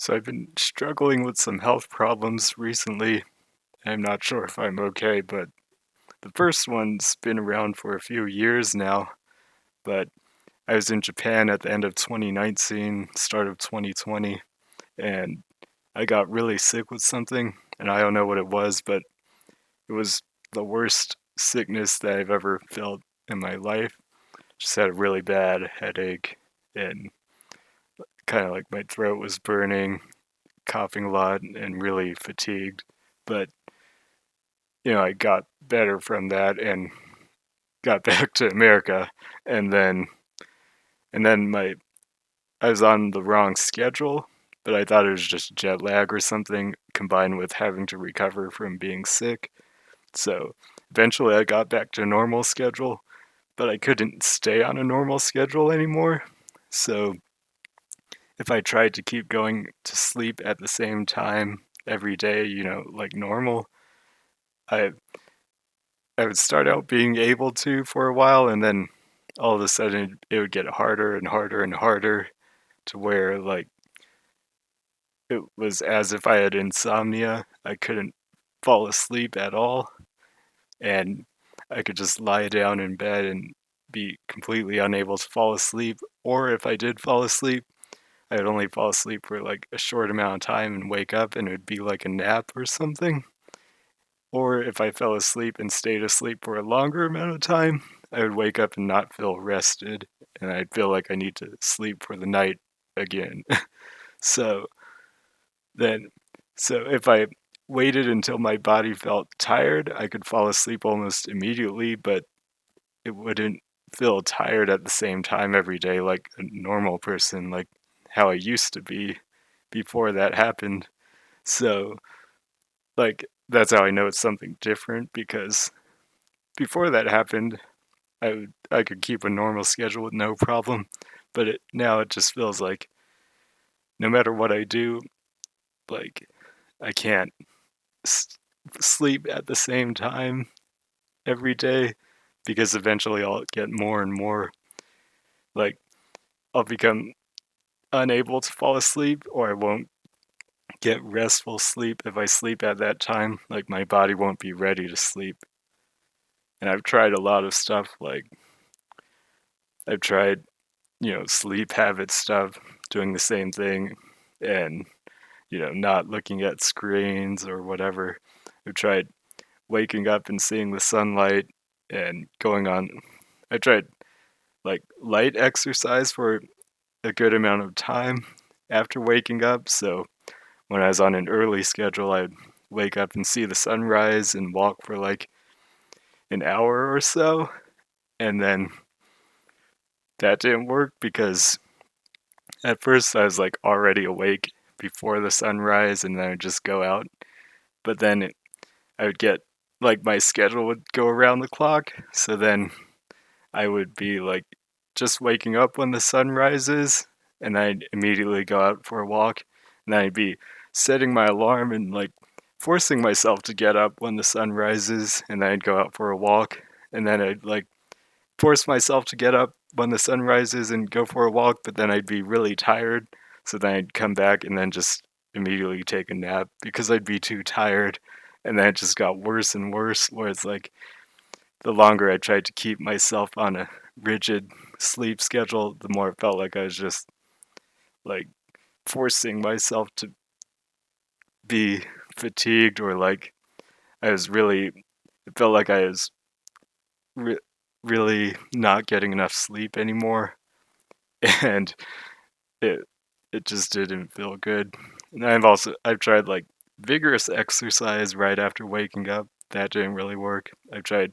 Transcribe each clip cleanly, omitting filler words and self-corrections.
So I've been struggling with some health problems recently. I'm not sure if I'm okay, but the first one's been around for a few years now. But I was in Japan at the end of 2019, start of 2020, and I got really sick with something, and I don't know what it was, but it was the worst sickness that I've ever felt in my life. Just had a really bad headache, and kind of like my throat was burning, coughing a lot, and really fatigued. But I got better from that and got back to America, and then my I was on the wrong schedule, but I thought it was just jet lag or something combined with having to recover from being sick. So eventually I got back to a normal schedule, but I couldn't stay on a normal schedule anymore. So if I tried to keep going to sleep at the same time every day, like normal, I I would start out being able to for a while, and then all of a sudden it would get harder and harder and harder to where like it was as if I had insomnia. I couldn't fall asleep at all, and I could just lie down in bed and be completely unable to fall asleep. Or if I did fall asleep, I would only fall asleep for like a short amount of time and wake up, and it would be like a nap or something. Or if I fell asleep and stayed asleep for a longer amount of time, I would wake up and not feel rested, and I'd feel like I need to sleep for the night again. So then, so if I waited until my body felt tired, I could fall asleep almost immediately, but it wouldn't feel tired at the same time every day like a normal person, like how I used to be before that happened. So, like, that's how I know it's something different because before that happened, I could keep a normal schedule with no problem, but now it just feels like no matter what I do, like I can't s- sleep at the same time every day because eventually I'll get more and more like I'll become unable to fall asleep, or I won't get restful sleep if I sleep at that time. Like my body won't be ready to sleep. And I've tried a lot of stuff, like I've tried, sleep habit stuff, doing the same thing, and not looking at screens or whatever. I've tried waking up and seeing the sunlight and going on. I tried like light exercise for a good amount of time after waking up. So when I was on an early schedule, I'd wake up and see the sunrise and walk for like an hour or so. And then that didn't work because at first I was like already awake before the sunrise, and then I'd just go out. But then I would get like my schedule would go around the clock. So then I would be like just waking up when the sun rises, and I'd immediately go out for a walk. And then I'd be setting my alarm and like forcing myself to get up when the sun rises, and then I'd go out for a walk. And then I'd like force myself to get up when the sun rises and go for a walk, but then I'd be really tired. So then I'd come back and then just immediately take a nap because I'd be too tired. And then it just got worse and worse, where it's like the longer I tried to keep myself on a rigid sleep schedule, the more it felt like I was just like forcing myself to be fatigued, or like I was really, it felt like I was re- really not getting enough sleep anymore. And it it just didn't feel good. And I've tried like vigorous exercise right after waking up. That didn't really work. I've tried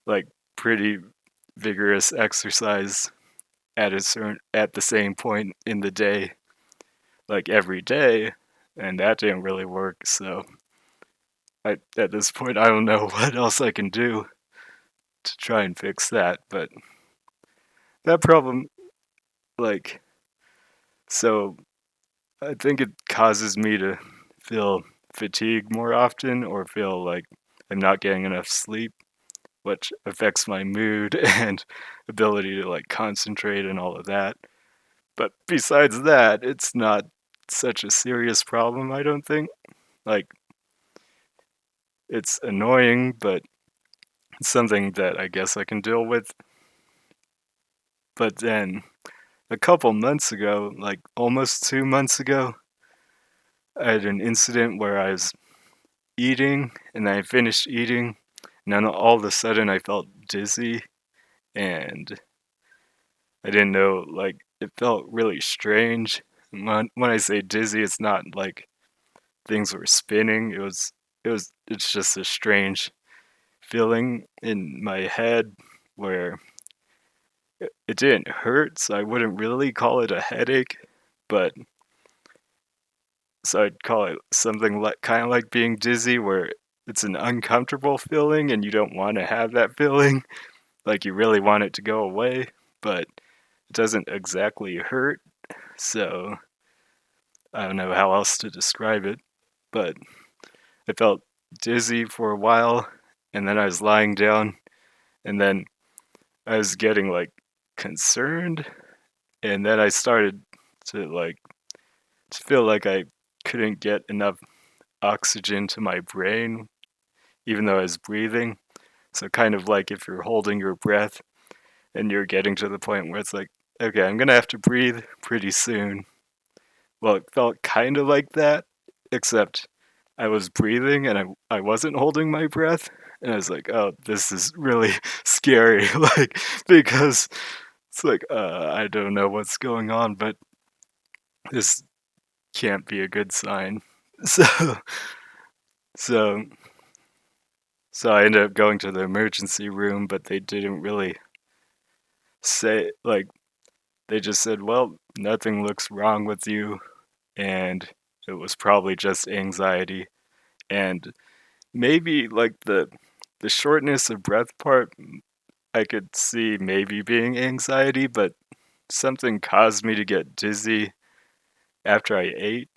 like pretty vigorous exercise at the same point in the day, like every day, and that didn't really work. So at this point I don't know what else I can do to try and fix that. But that problem, like, so I think it causes me to feel fatigued more often, or feel like I'm not getting enough sleep, which affects my mood and ability to like concentrate and all of that. But besides that, it's not such a serious problem, I don't think. Like, it's annoying, but it's something that I guess I can deal with. But then a couple months ago, like almost 2 months ago, I had an incident where I was eating and I finished eating, and then all of a sudden I felt dizzy and I didn't know, like, it felt really strange. When I say dizzy, it's not like things were spinning. It's just a strange feeling in my head where it didn't hurt, so I wouldn't really call it a headache, but so I'd call it something like kind of like being dizzy, where it's an uncomfortable feeling and you don't want to have that feeling. Like you really want it to go away, but it doesn't exactly hurt. So I don't know how else to describe it, but I felt dizzy for a while, and then I was lying down, and then I was getting like concerned, and then I started to like to feel like I couldn't get enough oxygen to my brain, even though I was breathing. So kind of like if you're holding your breath and you're getting to the point where it's like, okay, I'm gonna have to breathe pretty soon. Well, it felt kind of like that, except I was breathing and I wasn't holding my breath. And I was like, oh, this is really scary. Like, because it's like, I don't know what's going on, but this can't be a good sign. So, so, so I ended up going to the emergency room, but they didn't really say, like, they just said, well, nothing looks wrong with you. And it was probably just anxiety. And maybe like the shortness of breath part, I could see maybe being anxiety, but something caused me to get dizzy after I ate,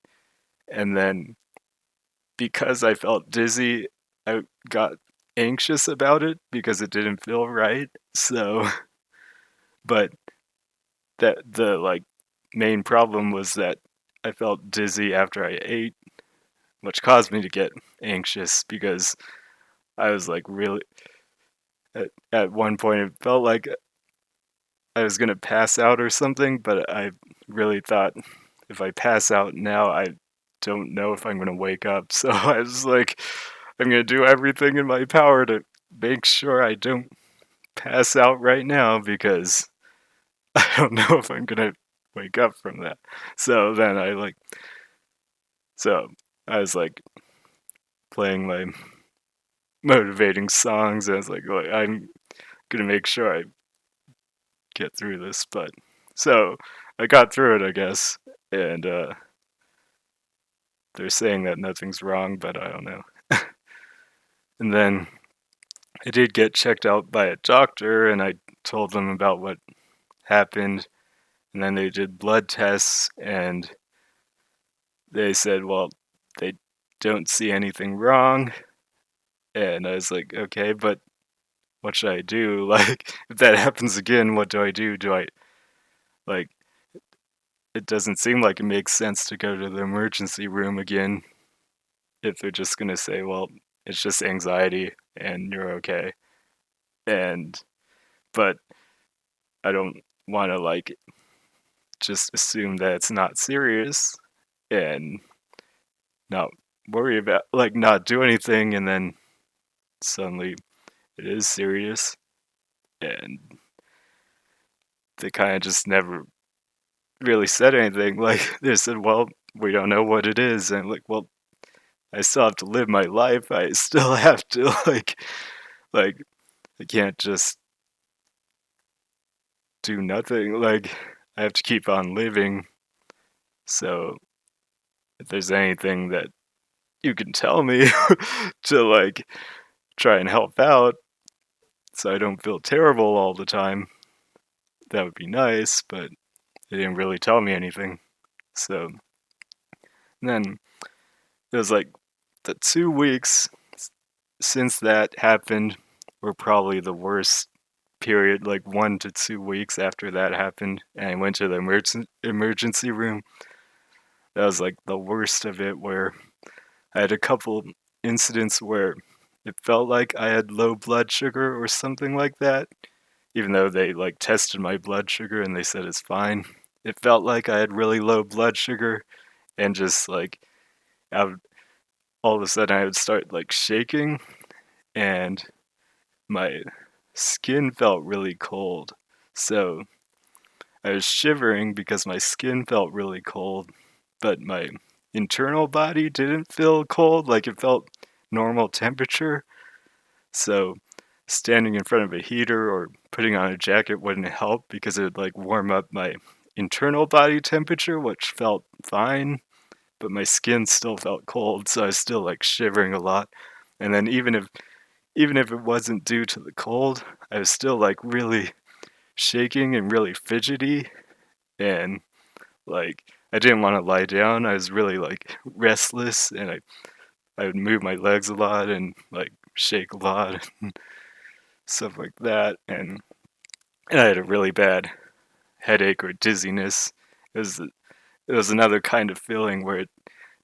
and then because I felt dizzy, I got anxious about it because it didn't feel right. So, but that the like main problem was that I felt dizzy after I ate, which caused me to get anxious because I was like really at one point it felt like I was gonna pass out or something, but I really thought if I pass out now, I don't know if I'm gonna wake up. So I was like, I'm gonna do everything in my power to make sure I don't pass out right now because I don't know if I'm gonna wake up from that. So then so I was like playing my motivating songs. And I was like, I'm gonna make sure I get through this. But so I got through it, I guess. And they're saying that nothing's wrong, but I don't know. And then I did get checked out by a doctor, and I told them about what happened. And then they did blood tests, and they said, well, they don't see anything wrong. And I was like, okay, but what should I do? Like, if that happens again, what do I do? Do I, like, it doesn't seem like it makes sense to go to the emergency room again if they're just gonna say, well, it's just anxiety and you're okay. And, but I don't want to, like, just assume that it's not serious and not worry about, like, not do anything and then suddenly it is serious. And they kind of just never really said anything. Like, they said, well, we don't know what it is. And, like, well, I still have to live my life. I still have to, like, I can't just do nothing. Like, I have to keep on living. So, if there's anything that you can tell me to, like, try and help out so I don't feel terrible all the time, that would be nice, but they didn't really tell me anything. So, and then it was like the 2 weeks since that happened were probably the worst period, like 1 to 2 weeks after that happened, and I went to the emergency room. that was like the worst of it, where I had a couple incidents where it felt like I had low blood sugar or something like that, even though they like tested my blood sugar and they said it's fine. It felt like I had really low blood sugar, and just like out all of a sudden I would start like shaking, and my skin felt really cold. So I was shivering because my skin felt really cold, but my internal body didn't feel cold, like it felt normal temperature. So standing in front of a heater or putting on a jacket wouldn't help because it would like warm up my internal body temperature, which felt fine, but my skin still felt cold, so I was still like shivering a lot. And then even if it wasn't due to the cold, I was still like really shaking and really fidgety, and like I didn't want to lie down. I was really like restless, and I would move my legs a lot and like shake a lot and stuff like that. And I had a really bad headache or dizziness. It was it was another kind of feeling where it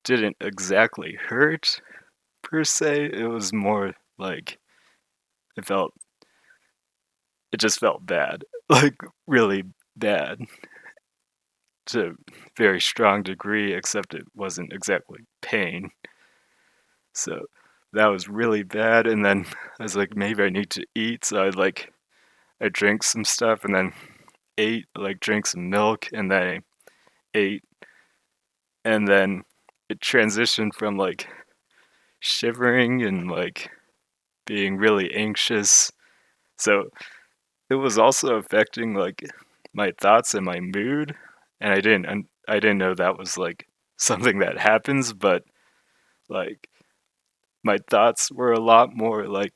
didn't exactly hurt per se. It was more like it felt it just felt bad. Like really bad to a very strong degree, except it wasn't exactly pain. So that was really bad. And then I was like, maybe I need to eat. So I drank some stuff and then ate, like drank some milk and then I ate. And then it transitioned from like shivering and like being really anxious. So it was also affecting like my thoughts and my mood. And I didn't know that was like something that happens, but like my thoughts were a lot more like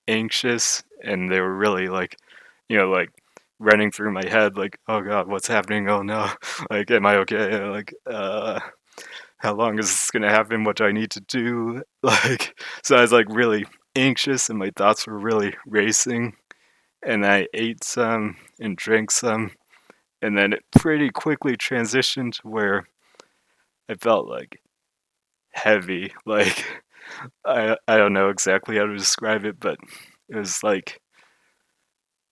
anxious, and they were really like, like running through my head like, oh god, what's happening, oh no, like am I okay, like how long is this gonna happen, what do I need to do, like, so I was like really anxious and my thoughts were really racing, and I ate some and drank some, and then it pretty quickly transitioned to where I felt like heavy, like I don't know exactly how to describe it, but it was like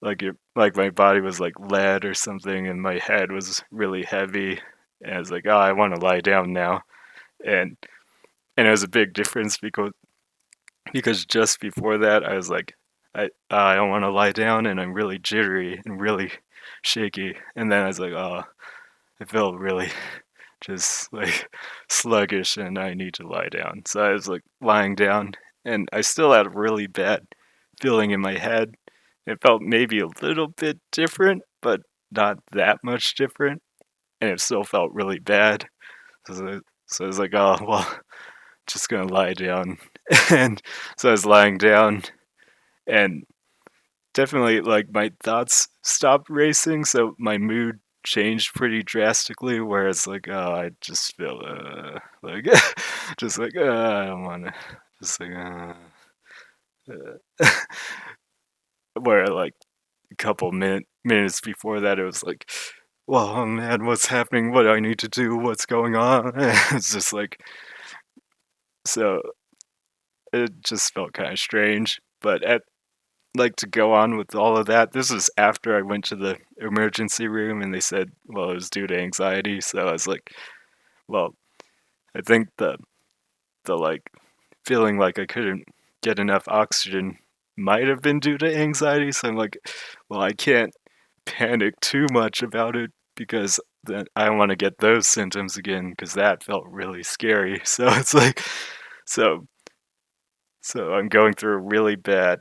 my body was like lead or something, and my head was really heavy, and I was like, oh, I want to lie down now, and and it was a big difference because just before that I was like, I don't want to lie down, and I'm really jittery and really shaky, and then I was like, oh, I feel really just like sluggish, and I need to lie down, so I was like lying down, and I still had a really bad feeling in my head. It felt maybe a little bit different, but not that much different, and it still felt really bad. So I was like, oh, well, just gonna lie down. And so I was lying down, and definitely, like, my thoughts stopped racing, so my mood changed pretty drastically, whereas, like, oh, I just feel, like, just like, I don't wanna, just like, uh. Where, like, a couple minutes before that, it was like, "Well, oh man, what's happening? What do I need to do? What's going on?" It's just like, so it just felt kinda strange, but at like, to go on with all of that, this was after I went to the emergency room and they said, well, it was due to anxiety, so I was like, well, I think like, feeling like I couldn't get enough oxygen might have been due to anxiety, so I'm like, well, I can't panic too much about it because then I don't wanna get those symptoms again because that felt really scary. So it's like so so I'm going through a really bad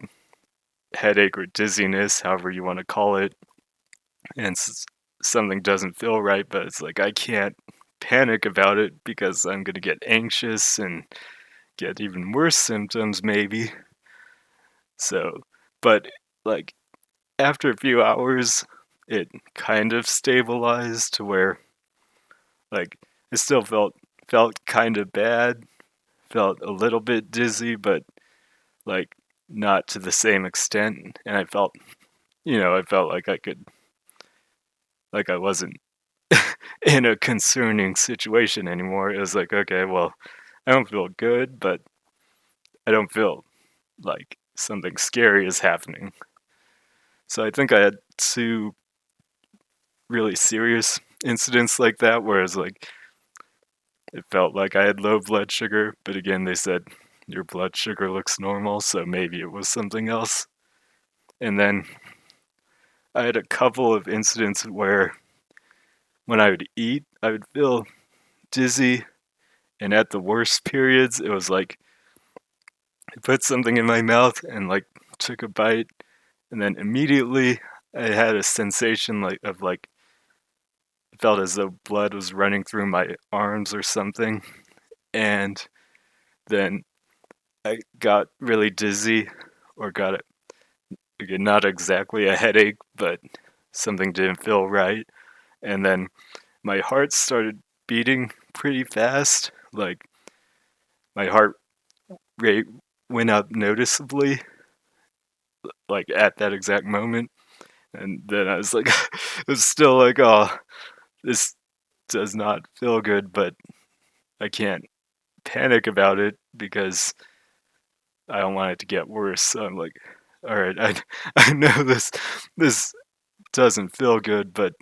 headache or dizziness, however you wanna call it, and something doesn't feel right, but it's like I can't panic about it because I'm gonna get anxious and get even worse symptoms maybe. So, but, like, after a few hours, it kind of stabilized to where, like, it still felt kinda bad, felt a little bit dizzy, but, like, not to the same extent, and I felt like I wasn't in a concerning situation anymore. It was like, okay, well, I don't feel good, but I don't feel like something scary is happening. So I think I had two really serious incidents like that where it's like it felt like I had low blood sugar, but again they said your blood sugar looks normal, so maybe it was something else. And then I had a couple of incidents where when I would eat, I would feel dizzy, and at the worst periods, it was like I put something in my mouth and like took a bite, and then immediately I had a sensation like it felt as though blood was running through my arms or something, and then I got really dizzy or got it again, not exactly a headache, but something didn't feel right, and then my heart started beating pretty fast, like my heart rate went up noticeably, like at that exact moment. And then I was like, it was still like, oh, this does not feel good, but I can't panic about it because I don't want it to get worse. So I'm like, all right, I know this doesn't feel good, but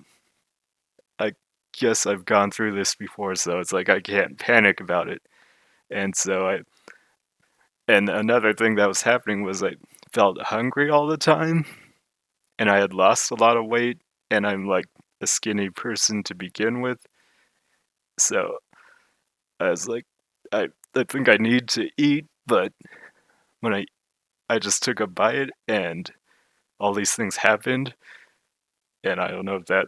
I guess I've gone through this before, so it's like I can't panic about it. And so I and another thing that was happening was I felt hungry all the time, and I had lost a lot of weight, and I'm like a skinny person to begin with. So I was like, I think I need to eat, but when I just took a bite and all these things happened, and I don't know if that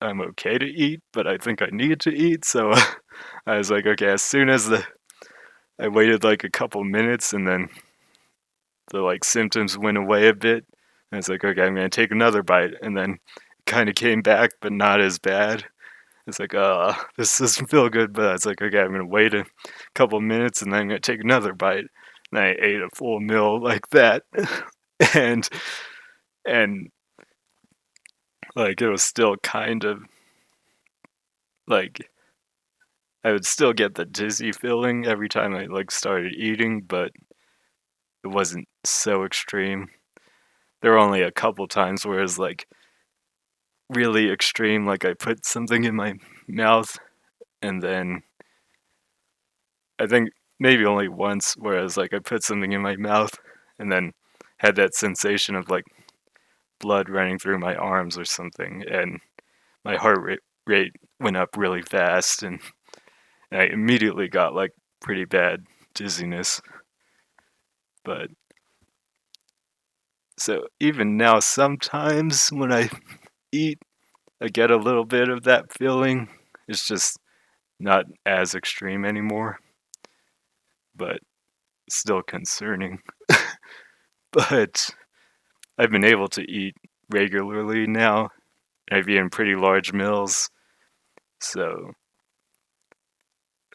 I'm okay to eat, but I think I need to eat. So I was like, okay, as soon as the I waited like a couple minutes and then the like symptoms went away a bit. And it's like, okay, I'm gonna take another bite, and then kind of came back, but not as bad. It's like, this doesn't feel good, but it's like, okay, I'm gonna wait a couple minutes, and then I'm gonna take another bite. And I ate a full meal like that, and and like it was still kind of like I would still get the dizzy feeling every time I like started eating, but it wasn't so extreme. There were only a couple times where it was like really extreme, like I put something in my mouth and then I think maybe only once where I was like I put something in my mouth and then had that sensation of like blood running through my arms or something, and my heart rate went up really fast, and I immediately got like pretty bad dizziness. But so even now, sometimes when I eat, I get a little bit of that feeling. It's just not as extreme anymore, but still concerning. But I've been able to eat regularly now. I've eaten pretty large meals, so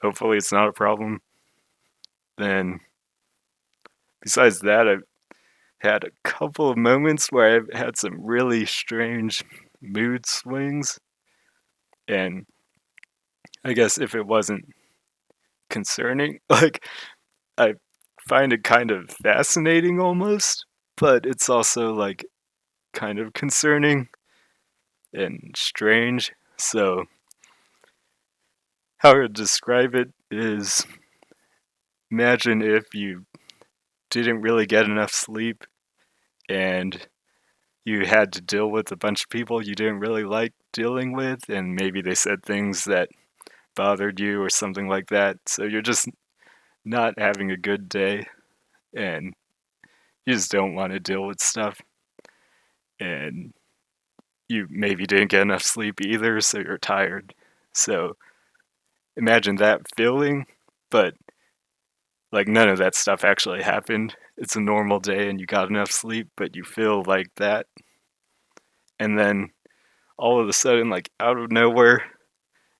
hopefully it's not a problem. Then, besides that, I've had a couple of moments where I've had some really strange mood swings, and I guess if it wasn't concerning, like, I find it kind of fascinating almost, but it's also, like, kind of concerning and strange. So, how I would describe it is imagine if you didn't really get enough sleep and you had to deal with a bunch of people you didn't really like dealing with, and maybe they said things that bothered you or something like that. So you're just not having a good day and you just don't want to deal with stuff. And you maybe didn't get enough sleep either, so you're tired. So imagine that feeling, but like none of that stuff actually happened. It's a normal day and you got enough sleep, but you feel like that. And then all of a sudden, like out of nowhere,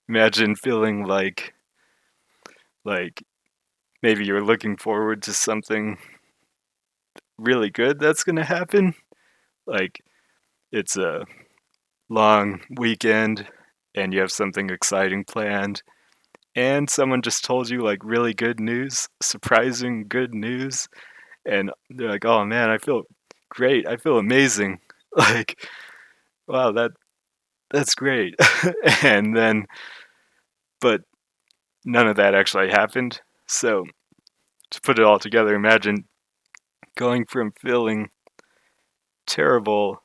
imagine feeling like maybe you're looking forward to something really good that's gonna happen. Like it's a long weekend and you have something exciting planned, and someone just told you like really good news, surprising good news, and they're like, "Oh man, I feel great. I feel amazing." Like, wow, that's great. And then but none of that actually happened. So, to put it all together, imagine going from feeling terrible,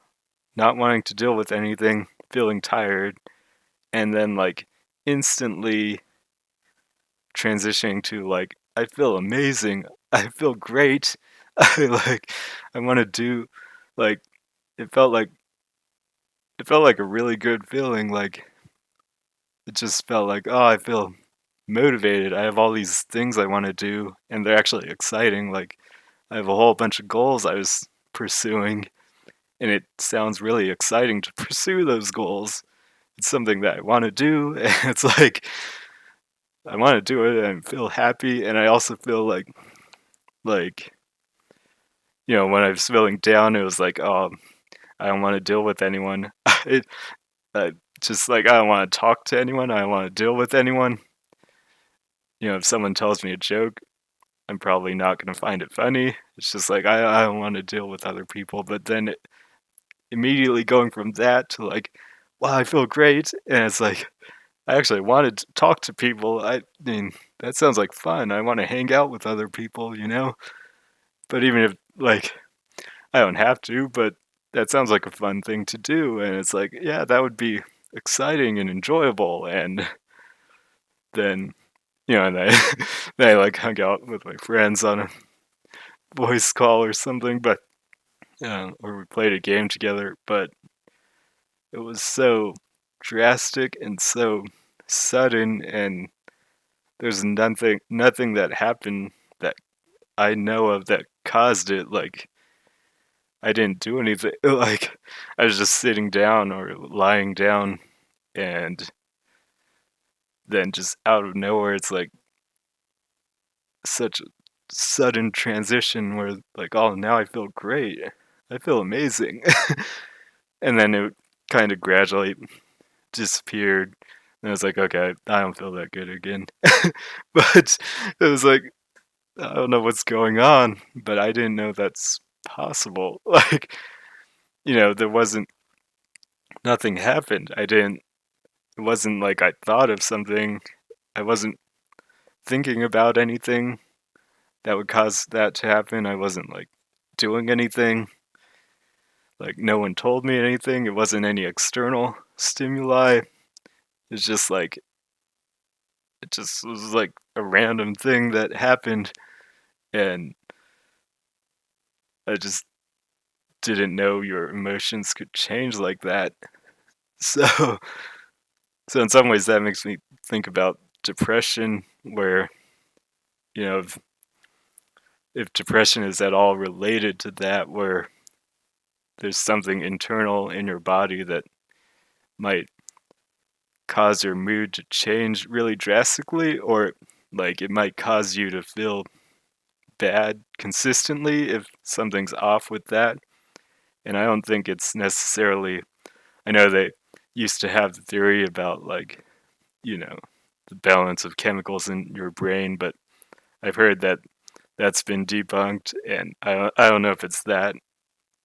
not wanting to deal with anything, feeling tired, and then like instantly transitioning to like I feel amazing. I feel great. I want to do like it felt like it felt like a really good feeling. Like it just felt like, oh, I feel motivated. I have all these things I want to do, and they're actually exciting. Like I have a whole bunch of goals I was pursuing, and it sounds really exciting to pursue those goals. It's something that I want to do, and it's like I want to do it and feel happy, and I also feel like when I was feeling down, it was like, oh, I don't want to deal with anyone. it just like I don't want to talk to anyone. I don't want to deal with anyone. If someone tells me a joke, I'm probably not gonna find it funny. It's just like I don't want to deal with other people. But then immediately going from that to like, wow, I feel great, and it's like I actually wanted to talk to people. I mean, that sounds like fun. I want to hang out with other people. But even if like I don't have to, but that sounds like a fun thing to do, and it's like, yeah, that would be exciting and enjoyable. And then and I then I like hung out with my friends on a voice call or something, but or we played a game together. But it was so drastic and so sudden, and there's nothing that happened that I know of that caused it. Like I didn't do anything. Like I was just sitting down or lying down, and then just out of nowhere, it's like such a sudden transition where like, oh, now I feel great. I feel amazing. And then it kind of gradually disappeared. And I was like, okay, I don't feel that good again. But it was like, I don't know what's going on, but I didn't know that's possible. Like, there wasn't, nothing happened. It wasn't like I thought of something. I wasn't thinking about anything that would cause that to happen. I wasn't like doing anything. Like, no one told me anything. It wasn't any external stimuli. It's just like, it just was like a random thing that happened. And I just didn't know your emotions could change like that. So, so in some ways, that makes me think about depression, where, if depression is at all related to that, where there's something internal in your body that might cause your mood to change really drastically, or like it might cause you to feel bad consistently if something's off with that. And I don't think it's necessarily, I know they used to have the theory about like, you know, the balance of chemicals in your brain, but I've heard that that's been debunked, and I don't know if it's that.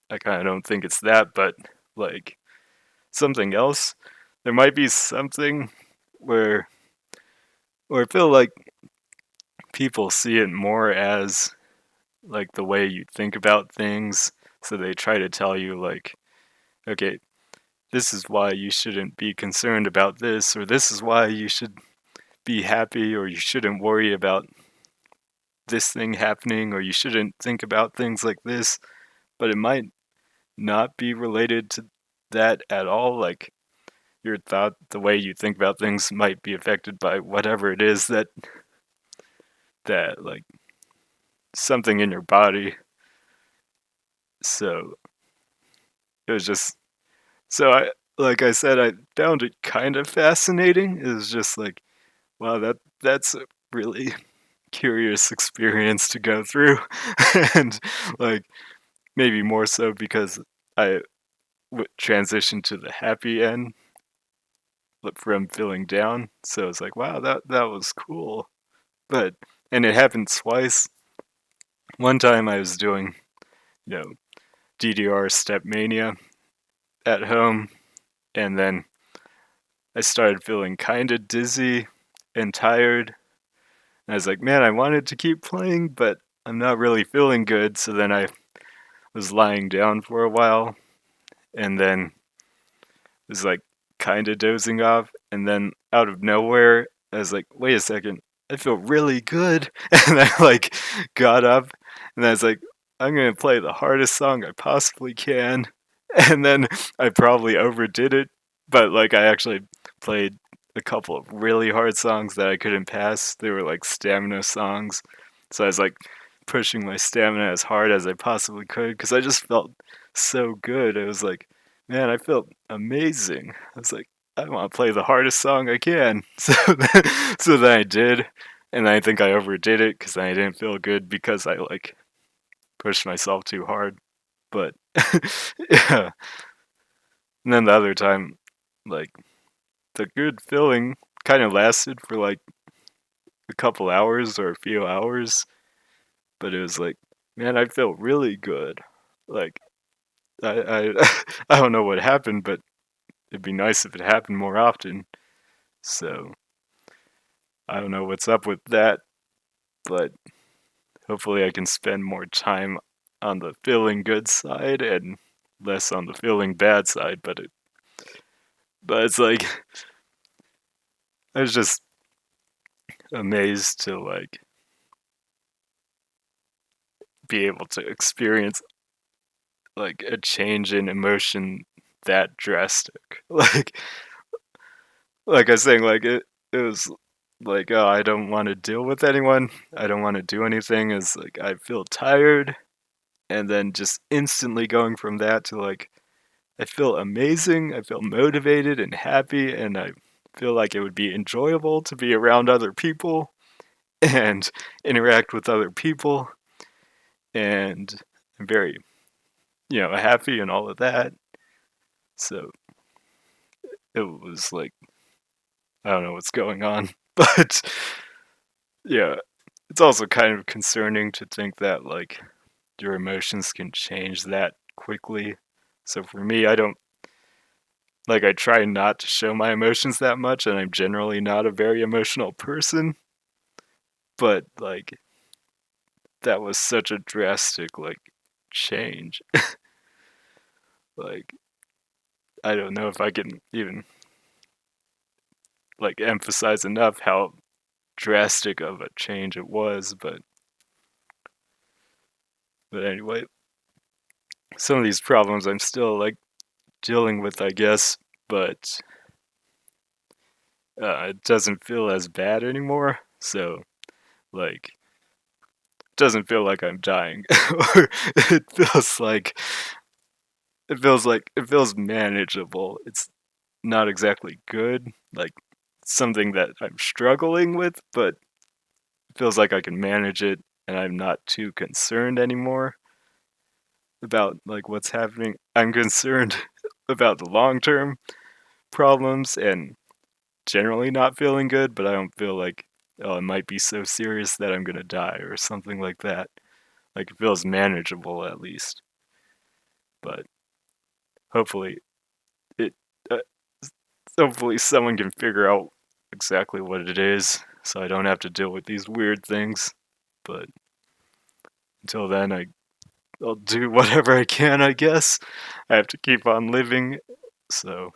I kind of don't think it's that, but like something else. There might be something where, or I feel like people see it more as like the way you think about things. So they try to tell you, like, okay, this is why you shouldn't be concerned about this, or this is why you should be happy, or you shouldn't worry about this thing happening, or you shouldn't think about things like this. But it might not be related to that at all. Like, your thought, the way you think about things might be affected by whatever it is that like something in your body. So it was just so I like I said, I found it kind of fascinating. It was just like, wow, that's a really curious experience to go through. And like maybe more so because I transitioned to the happy end. from feeling down. So it's like, wow, that was cool. But and it happened twice. One time I was doing, you know, DDR Step Mania at home, and then I started feeling kind of dizzy and tired. And I was like, man, I wanted to keep playing, but I'm not really feeling good. So then I was lying down for a while, and then was like kind of dozing off, and then out of nowhere, I was like, wait a second, I feel really good. And I like got up, and I was like, I'm gonna play the hardest song I possibly can. And then I probably overdid it, but like I actually played a couple of really hard songs that I couldn't pass. They were like stamina songs. So I was like pushing my stamina as hard as I possibly could because I just felt so good. It was like, man, I felt amazing. I was like, I want to play the hardest song I can. So then I did, and I think I overdid it because I didn't feel good because I like pushed myself too hard. But yeah, and then the other time, like the good feeling kind of lasted for like a couple hours or a few hours, but it was like, man, I feel really good. Like I I don't know what happened, but it'd be nice if it happened more often. So I don't know what's up with that, but hopefully I can spend more time on the feeling good side and less on the feeling bad side. But it's like I was just amazed to like be able to experience like a change in emotion that drastic. Like I was saying, like it was like, oh, I don't want to deal with anyone. I don't want to do anything. It's like I feel tired, and then just instantly going from that to like I feel amazing. I feel motivated and happy, and I feel like it would be enjoyable to be around other people and interact with other people. And I'm very, happy and all of that. So it was like, I don't know what's going on, but yeah, it's also kind of concerning to think that like your emotions can change that quickly. So for me, I don't like I try not to show my emotions that much, and I'm generally not a very emotional person, but like that was such a drastic like change. Like I don't know if I can even like emphasize enough how drastic of a change it was, but anyway, some of these problems I'm still like dealing with, I guess, but it doesn't feel as bad anymore. So like it doesn't feel like I'm dying. Or it feels manageable. It's not exactly good, like something that I'm struggling with, but it feels like I can manage it and I'm not too concerned anymore about like what's happening. I'm concerned about the long-term problems and generally not feeling good, but I don't feel like oh, it might be so serious that I'm gonna die or something like that. Like it feels manageable at least, but hopefully it uh, hopefully someone can figure out exactly what it is so I don't have to deal with these weird things. But until then, I'll do whatever I can, I guess. I have to keep on living, so